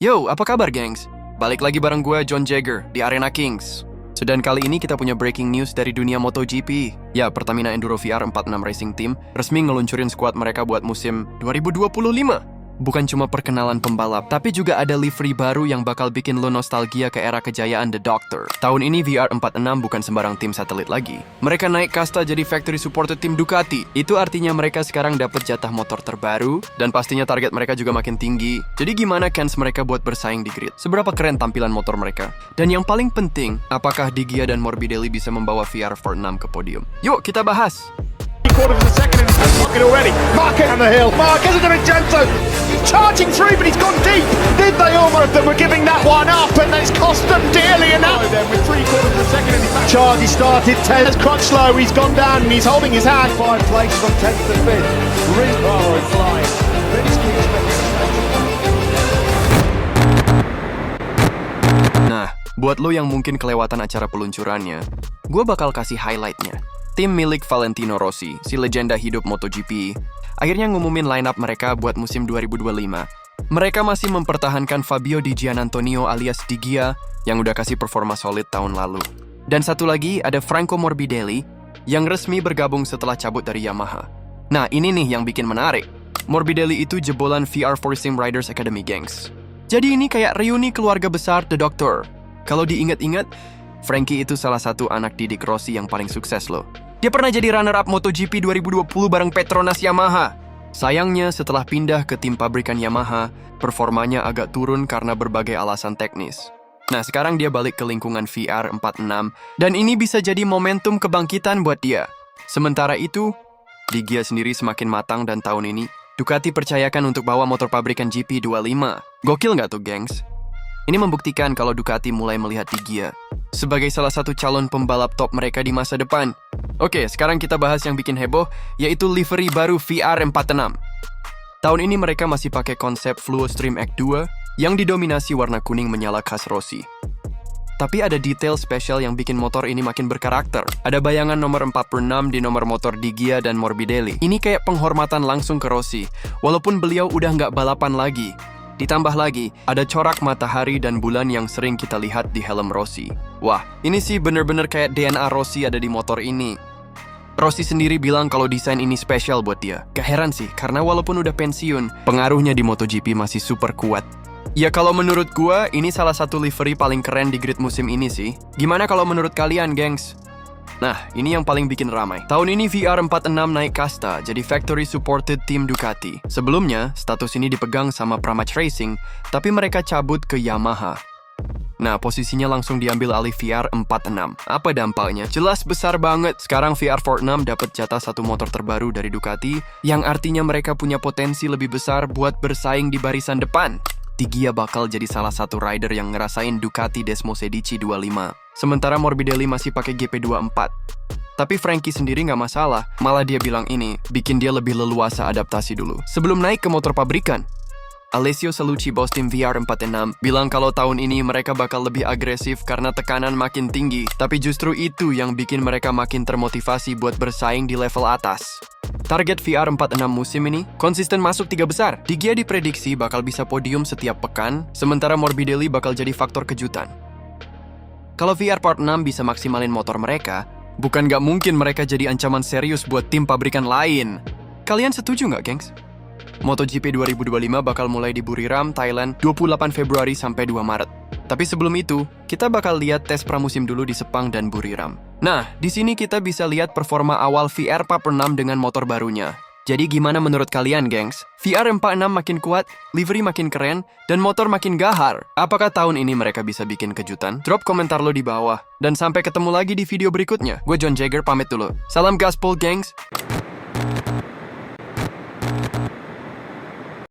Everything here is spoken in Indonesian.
Yo, apa kabar gengs? Balik lagi bareng gue, John Jagger, di Arena Kings. Dan kali ini kita punya breaking news dari dunia MotoGP. Ya, Pertamina Enduro VR 46 Racing Team resmi ngeluncurin skuad mereka buat musim 2025. Bukan cuma perkenalan pembalap, tapi juga ada livery baru yang bakal bikin lo nostalgia ke era kejayaan The Doctor. Tahun ini VR 46 bukan sembarang tim satelit lagi. Mereka naik kasta jadi factory supported tim Ducati. Itu artinya mereka sekarang dapat jatah motor terbaru, dan pastinya target mereka juga makin tinggi. Jadi gimana kans mereka buat bersaing di grid? Seberapa keren tampilan motor mereka? Dan yang paling penting, apakah Digia dan Morbidelli bisa membawa VR 46 ke podium? Yuk kita bahas! Quarter of a second and he's pocket already. Marquez on the hill. Marquez and Vincenzo charging through, but he's gone deep. Did they almost? They were giving that one up, and it's cost them dearly. And now then, with 3/4 of a second, and he's back. Charlie started 10 as Crutchlow. He's gone down, and he's holding his hand. 5 places from 10th to 5th. Rizzo is flying. Nah, buat lo yang mungkin kelewatan acara peluncurannya, gue bakal kasih highlightnya. Tim milik Valentino Rossi, si legenda hidup MotoGP, akhirnya ngumumin line-up mereka buat musim 2025. Mereka masih mempertahankan Fabio Di Giannantonio alias Digia yang udah kasih performa solid tahun lalu. Dan satu lagi ada Franco Morbidelli yang resmi bergabung setelah cabut dari Yamaha. Nah, ini nih yang bikin menarik. Morbidelli itu jebolan VR4 Sim Riders Academy, gengs. Jadi ini kayak reuni keluarga besar The Doctor. Kalau diingat-ingat, Frankie itu salah satu anak didik Rossi yang paling sukses loh. Dia pernah jadi runner-up MotoGP 2020 bareng Petronas Yamaha. Sayangnya setelah pindah ke tim pabrikan Yamaha, performanya agak turun karena berbagai alasan teknis. Nah, sekarang dia balik ke lingkungan VR 46, dan ini bisa jadi momentum kebangkitan buat dia. Sementara itu, Digia sendiri semakin matang dan tahun ini, Ducati percayakan untuk bawa motor pabrikan GP25. Gokil nggak tuh, gengs? Ini membuktikan kalau Ducati mulai melihat Digia sebagai salah satu calon pembalap top mereka di masa depan. Oke, sekarang kita bahas yang bikin heboh, yaitu livery baru VR 46. Tahun ini mereka masih pakai konsep Fluo Stream Act 2 yang didominasi warna kuning menyala khas Rossi. Tapi ada detail spesial yang bikin motor ini makin berkarakter. Ada bayangan nomor 46 di nomor motor Digia dan Morbidelli. Ini kayak penghormatan langsung ke Rossi, walaupun beliau udah nggak balapan lagi. Ditambah lagi, ada corak matahari dan bulan yang sering kita lihat di helm Rossi. Wah, ini sih bener-bener kayak DNA Rossi ada di motor ini. Rossi sendiri bilang kalau desain ini spesial buat dia. Gak heran sih, karena walaupun udah pensiun, pengaruhnya di MotoGP masih super kuat. Ya kalau menurut gua, ini salah satu livery paling keren di grid musim ini sih. Gimana kalau menurut kalian, gengs? Nah, ini yang paling bikin ramai. Tahun ini VR 46 naik kasta jadi factory supported tim Ducati. Sebelumnya, status ini dipegang sama Pramac Racing, tapi mereka cabut ke Yamaha. Nah, posisinya langsung diambil alih VR 46. Apa dampaknya? Jelas besar banget. Sekarang VR 46 dapat jatah satu motor terbaru dari Ducati, yang artinya mereka punya potensi lebih besar buat bersaing di barisan depan. Digia bakal jadi salah satu rider yang ngerasain Ducati Desmosedici 25. Sementara Morbidelli masih pakai GP24. Tapi Frankie sendiri nggak masalah, malah dia bilang ini bikin dia lebih leluasa adaptasi dulu sebelum naik ke motor pabrikan. Alessio Salucci, bos tim VR 46, bilang kalau tahun ini mereka bakal lebih agresif karena tekanan makin tinggi, tapi justru itu yang bikin mereka makin termotivasi buat bersaing di level atas. Target VR 46 musim ini konsisten masuk 3 besar. Digia diprediksi bakal bisa podium setiap pekan, sementara Morbidelli bakal jadi faktor kejutan. Kalau VR 46 bisa maksimalin motor mereka, bukan nggak mungkin mereka jadi ancaman serius buat tim pabrikan lain. Kalian setuju nggak, gengs? MotoGP 2025 bakal mulai di Buriram, Thailand, 28 Februari sampai 2 Maret. Tapi sebelum itu, kita bakal lihat tes pramusim dulu di Sepang dan Buriram. Nah, di sini kita bisa lihat performa awal VR 46 dengan motor barunya. Jadi gimana menurut kalian, gengs? VR 46 makin kuat, livery makin keren, dan motor makin gahar. Apakah tahun ini mereka bisa bikin kejutan? Drop komentar lo di bawah. Dan sampai ketemu lagi di video berikutnya. Gue John Jagger pamit dulu. Salam gaspol, gengs!